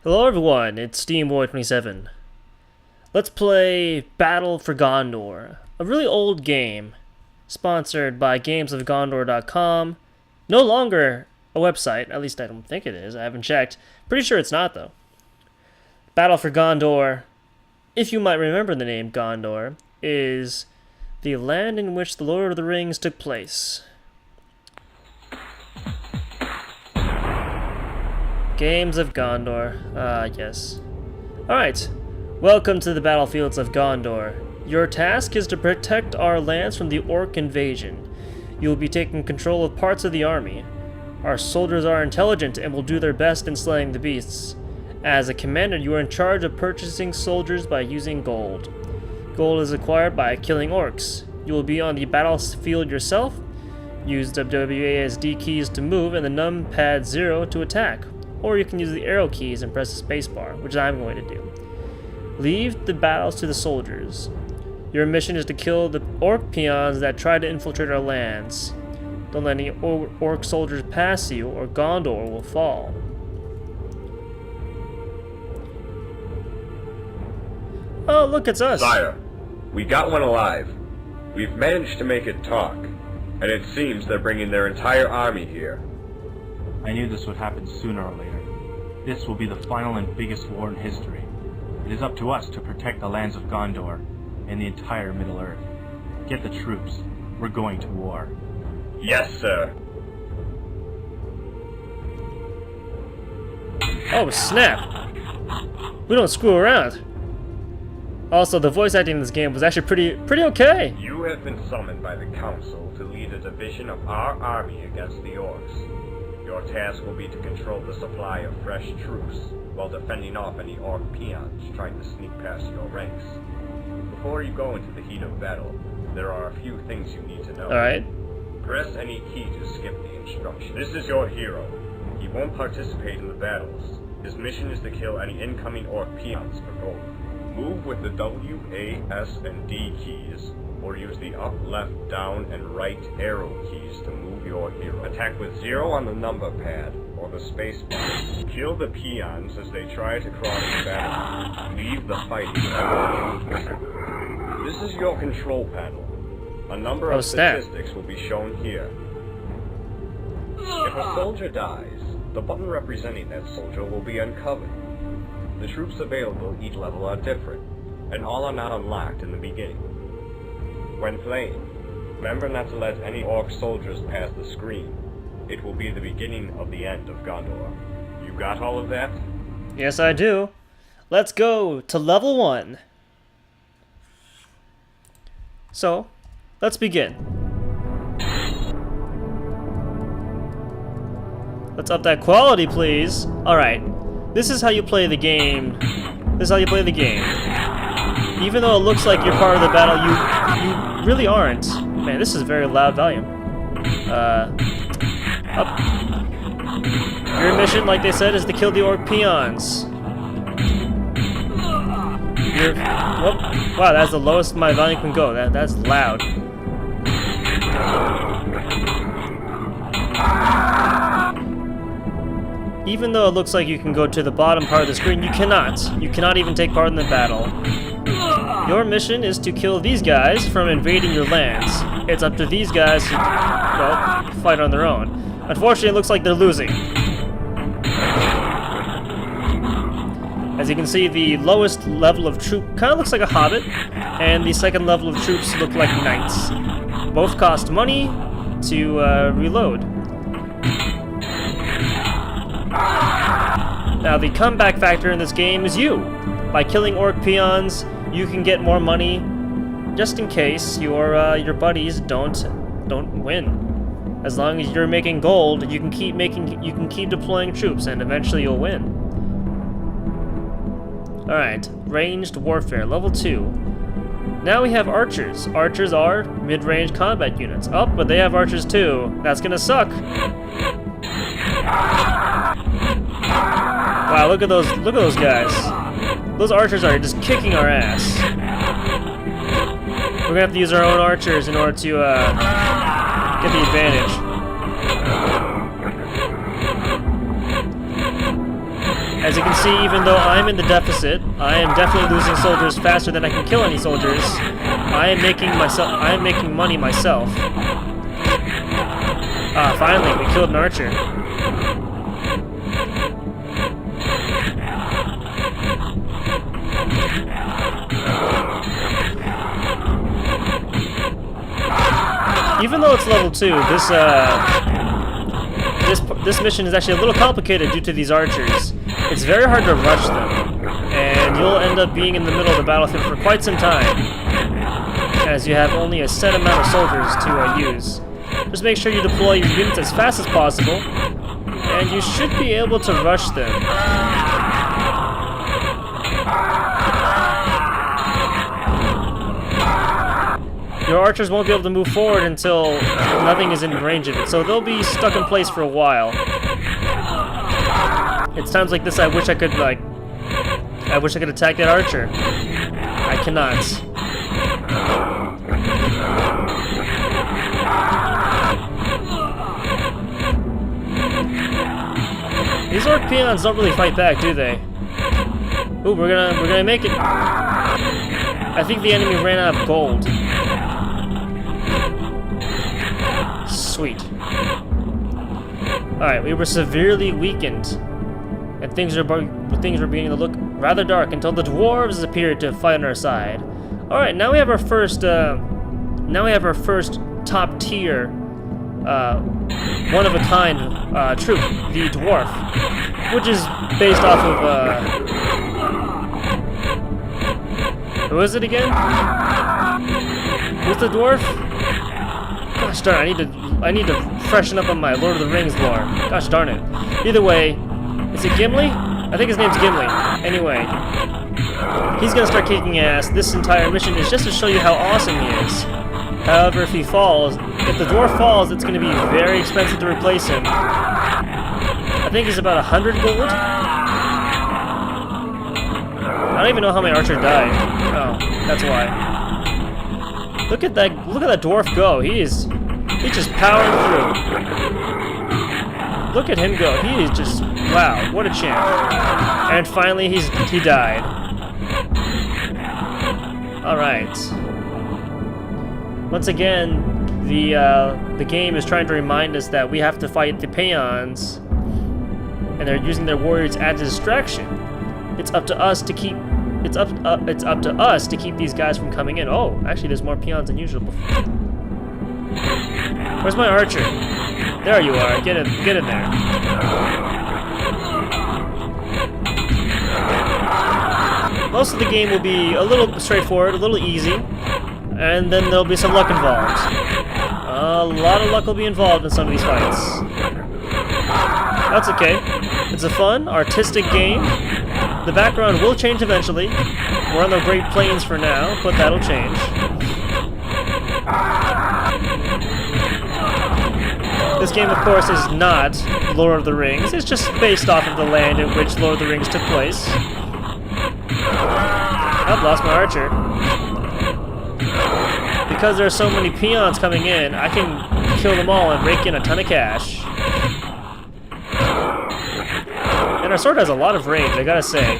Hello everyone, it's SteamBoy27. Let's play Battle for Gondor, a really old game, sponsored by gamesofgondor.com. No longer a website, at least I don't think it is, I haven't checked. Pretty sure it's not though. Battle for Gondor, if you might remember the name Gondor, is the land in which the Lord of the Rings took place. Games of Gondor. Yes. Alright. Welcome to the battlefields of Gondor. Your task is to protect our lands from the Orc invasion. You will be taking control of parts of the army. Our soldiers are intelligent and will do their best in slaying the beasts. As a commander, you are in charge of purchasing soldiers by using gold. Gold is acquired by killing orcs. You will be on the battlefield yourself. Use WASD keys to move and the numpad 0 to attack. Or you can use the arrow keys and press the spacebar, which I'm going to do. Leave the battles to the soldiers. Your mission is to kill the orc peons that try to infiltrate our lands. Don't let any orc soldiers pass you, or Gondor will fall. Oh, look, it's us. Sire, we got one alive. We've managed to make it talk, and it seems they're bringing their entire army here. I knew this would happen sooner or later. This will be the final and biggest war in history. It is up to us to protect the lands of Gondor and the entire Middle-earth. Get the troops. We're going to war. Yes, sir. Oh, snap. We don't screw around. Also, the voice acting in this game was actually pretty okay. You have been summoned by the Council to lead a division of our army against the Orcs. Your task will be to control the supply of fresh troops, while defending off any Orc peons trying to sneak past your ranks. Before you go into the heat of battle, there are a few things you need to know. Alright. Press any key to skip the instructions. This is your hero. He won't participate in the battles. His mission is to kill any incoming Orc peons for gold. Move with the W, A, S, and D keys, or use the up, left, down, and right arrow keys to move your hero. Attack with 0 on the number pad, or the space bar. Kill the peons as they try to cross the battle. Leave the fighting. This is your control panel. A number of statistics will be shown here. If a soldier dies, the button representing that soldier will be uncovered. The troops available at each level are different, and all are not unlocked in the beginning. When playing, remember not to let any Orc soldiers pass the screen. It will be the beginning of the end of Gondor. You got all of that? Yes, I do. Let's go to level 1. So, let's begin. Let's up that quality, please. Alright, this is how you play the game. This is how you play the game. Even though it looks like you're part of the battle, you really aren't. Man, this is very loud volume. Up. Your mission, like they said, is to kill the Orc peons. Wow, that's the lowest my volume can go. That's loud. Even though it looks like you can go to the bottom part of the screen, you cannot. You cannot even take part in the battle. Your mission is to kill these guys from invading your lands. It's up to these guys to, well, fight on their own. Unfortunately, it looks like they're losing. As you can see, the lowest level of troop kind of looks like a hobbit, and the second level of troops look like knights. Both cost money to reload. Now, the comeback factor in this game is you. By killing Orc peons, you can get more money, just in case your buddies don't win. As long as you're making gold, you can keep deploying troops, and eventually you'll win. All right, ranged warfare, level 2. Now we have archers. Archers are mid-range combat units. Oh, but they have archers too. That's gonna suck. Wow, look at those guys. Those archers are just kicking our ass. We're gonna have to use our own archers in order to get the advantage. As you can see, even though I'm in the deficit, I am definitely losing soldiers faster than I can kill any soldiers. I am making money myself. Ah, finally, we killed an archer. Even though it's level 2, this mission is actually a little complicated due to these archers. It's very hard to rush them, and you'll end up being in the middle of the battlefield for quite some time, as you have only a set amount of soldiers to use. Just make sure you deploy your units as fast as possible, and you should be able to rush them. Your archers won't be able to move forward until nothing is in range of it, so they'll be stuck in place for a while. It's times like this I wish I could attack that archer. I cannot. These orc peons don't really fight back, do they? Ooh, we're gonna make it. I think the enemy ran out of gold. Sweet. Alright, we were severely weakened, and things were beginning to look rather dark until the dwarves appeared to fight on our side. Alright, now we have our first top tier, one of a kind troop, the Dwarf, which is based off of who is it again? Who's the Dwarf? Gosh darn, I need to freshen up on my Lord of the Rings lore. Gosh darn it. Either way, is it Gimli? I think his name's Gimli. Anyway, he's gonna start kicking ass. This entire mission is just to show you how awesome he is. However, if the dwarf falls, it's gonna be very expensive to replace him. I think he's about 100 gold. I don't even know how my archer died. Oh, that's why. Look at that dwarf go. He's just powering through. Look at him go. He is just, wow, what a champ. And finally he died. Alright. Once again, the game is trying to remind us that we have to fight the peons, and they're using their warriors as a distraction. It's up to us to keep these guys from coming in. Oh, actually, there's more peons than usual. Where's my archer? There you are. Get in there. Most of the game will be a little straightforward, a little easy, and then there'll be some luck involved. A lot of luck will be involved in some of these fights. That's okay. It's a fun, artistic game. The background will change eventually. We're on the Great Plains for now, but that'll change. This game, of course, is not Lord of the Rings. It's just based off of the land in which Lord of the Rings took place. I've lost my archer. Because there are so many peons coming in, I can kill them all and rake in a ton of cash. And our sword has a lot of range, I gotta say.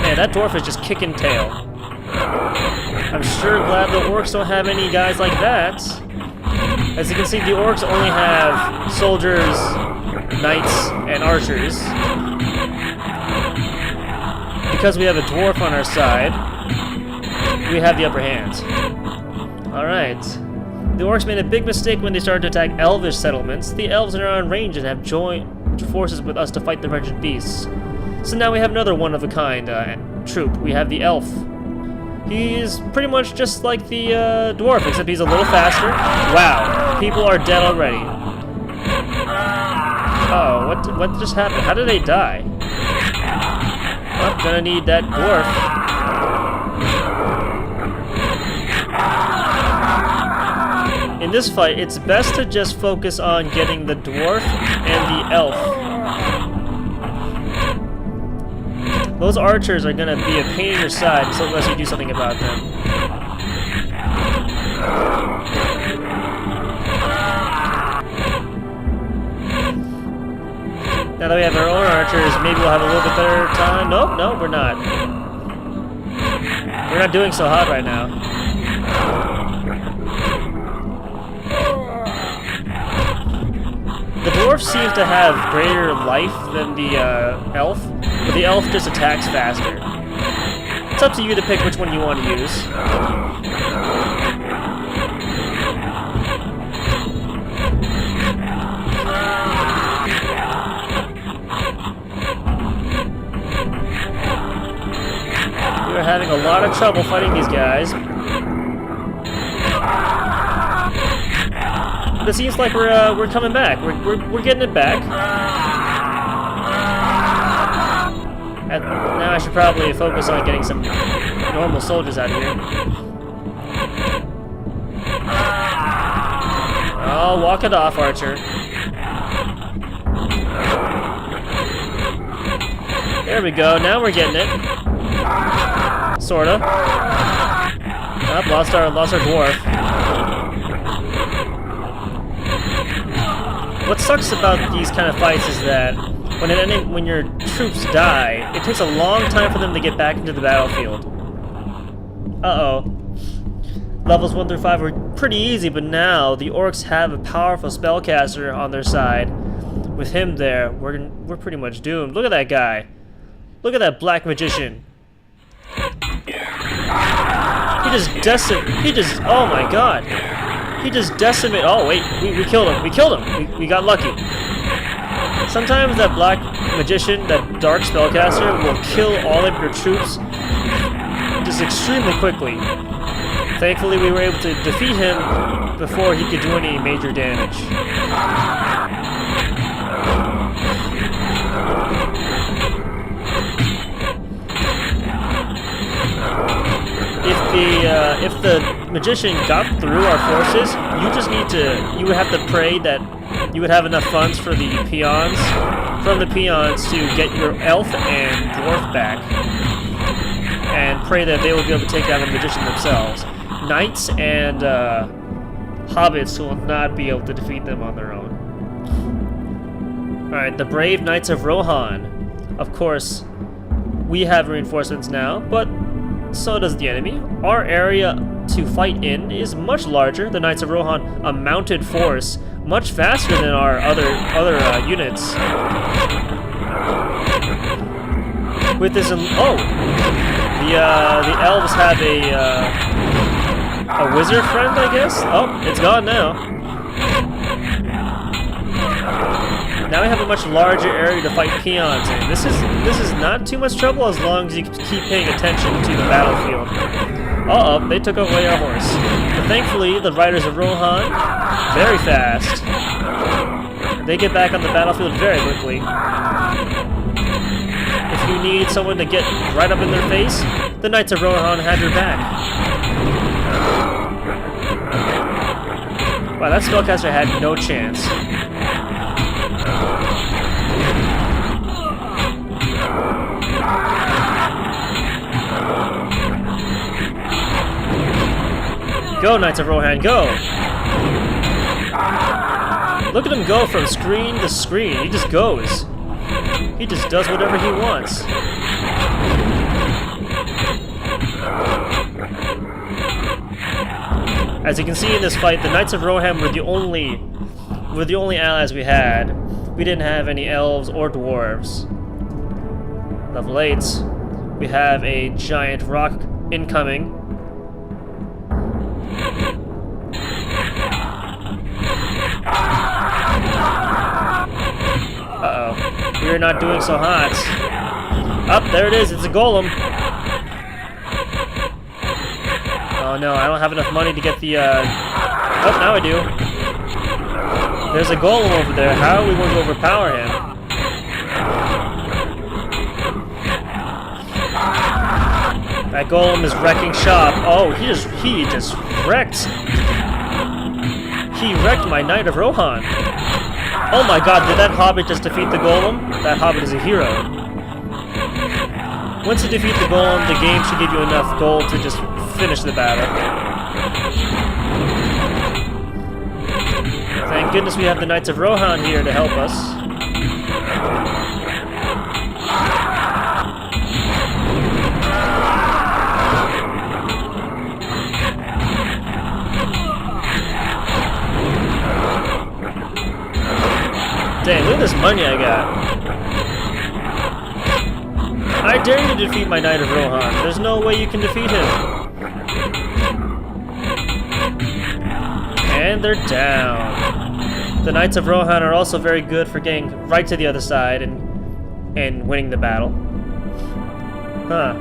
Man, that dwarf is just kicking tail. I'm sure glad the orcs don't have any guys like that. As you can see, the orcs only have soldiers, knights, and archers. Because we have a dwarf on our side, we have the upper hand. Alright. The orcs made a big mistake when they started to attack elvish settlements. The elves are on range and have joined forces with us to fight the wretched beasts. So now we have another one-of-a-kind troop. We have the elf. He's pretty much just like the dwarf, except he's a little faster. Wow, people are dead already. Oh, what just happened? How did they die? Well, gonna need that dwarf. In this fight, it's best to just focus on getting the dwarf and the elf. Those archers are gonna be a pain in your side unless you do something about them. Now that we have our own archers, maybe we'll have a little bit better time. Nope, no, we're not. We're not doing so hot right now. The dwarf seems to have greater life than the elf, but the elf just attacks faster. It's up to you to pick which one you want to use. We are having a lot of trouble fighting these guys. But it seems like we're coming back. We're getting it back. Now I should probably focus on getting some normal soldiers out of here. Oh, walk it off, Archer. There we go. Now we're getting it. Sorta. Oh, lost our dwarf. What sucks about these kind of fights is that when your troops die, it takes a long time for them to get back into the battlefield. Uh-oh. Levels 1 through 5 were pretty easy, but now the orcs have a powerful spellcaster on their side. With him there, we're pretty much doomed. Look at that guy. Look at that black magician. Oh my god. He just decimated. Oh wait, we killed him. We killed him. We got lucky. Sometimes that black magician, that dark spellcaster, will kill all of your troops just extremely quickly. Thankfully, we were able to defeat him before he could do any major damage. If the magician got through our forces, you would have to pray that you would have enough funds for the peons, to get your elf and dwarf back, and pray that they will be able to take down the magician themselves. Knights and hobbits will not be able to defeat them on their own. Alright, the brave Knights of Rohan. Of course, we have reinforcements now, but so does the enemy. Our area to fight in is much larger. The Knights of Rohan, a mounted force, much faster than our other units. With this, the elves have a wizard friend, I guess. Oh, it's gone now. Now we have a much larger area to fight peons in. This is not too much trouble as long as you keep paying attention to the battlefield. Uh-oh, they took away our horse. But thankfully, the riders of Rohan, very fast. They get back on the battlefield very quickly. If you need someone to get right up in their face, the Knights of Rohan have your back. Wow, that spellcaster had no chance. Go, Knights of Rohan, go! Look at him go from screen to screen. He just goes. He just does whatever he wants. As you can see in this fight, the Knights of Rohan were the only allies we had. We didn't have any elves or dwarves. Level 8. We have a giant rock incoming. Uh-oh. We're not doing so hot. Up, there it is. It's a golem. Oh no, I don't have enough money to get the, Oh, now I do. There's a golem over there. How are we going to overpower him? That golem is wrecking shop. Oh, he just wrecked. He wrecked my Knight of Rohan. Oh my god, did that hobbit just defeat the golem? That hobbit is a hero. Once you defeat the golem, the game should give you enough gold to just finish the battle. Thank goodness we have the Knights of Rohan here to help us. money I got. I dare you to defeat my Knight of Rohan. There's no way you can defeat him. And they're down. The Knights of Rohan are also very good for getting right to the other side and winning the battle. Huh.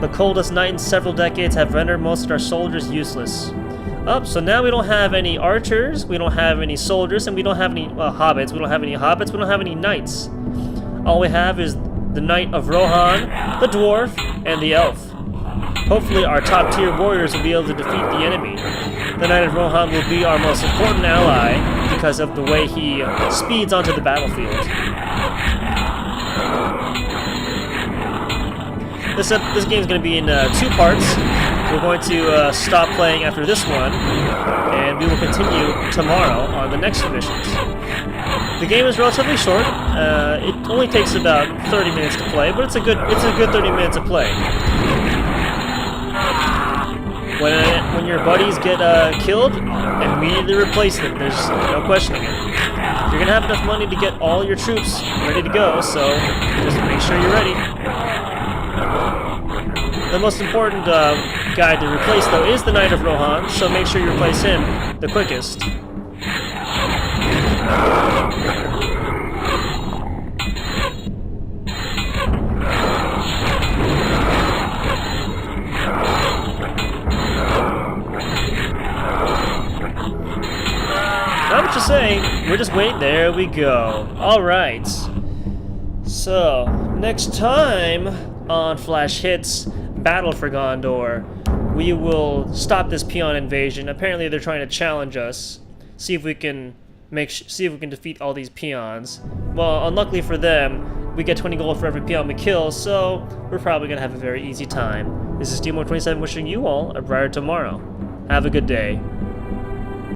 The coldest night in several decades have rendered most of our soldiers useless. Oh, so now we don't have any archers, we don't have any soldiers, and we don't have any hobbits. We don't have any hobbits, we don't have any knights. All we have is the Knight of Rohan, the Dwarf, and the Elf. Hopefully our top tier warriors will be able to defeat the enemy. The Knight of Rohan will be our most important ally because of the way he speeds onto the battlefield. This game is going to be in 2 parts. We're going to stop playing after this one, and we will continue tomorrow on the next missions. The game is relatively short. It only takes about 30 minutes to play, but it's a good 30 minutes to play. When your buddies get killed, immediately replace them. There's no questioning it. You're gonna have enough money to get all your troops ready to go, so just make sure you're ready. The most important guy to replace, though, is the Knight of Rohan, so make sure you replace him the quickest. Not what you say, we're just waiting. There we go. Alright. So, next time on Flash Hits Battle for Gondor, we will stop this peon invasion. Apparently they're trying to challenge us. See if we can defeat all these peons. Well, unluckily for them, we get 20 gold for every peon we kill, so we're probably gonna have a very easy time. This is Steelmore27 wishing you all a brighter tomorrow. Have a good day.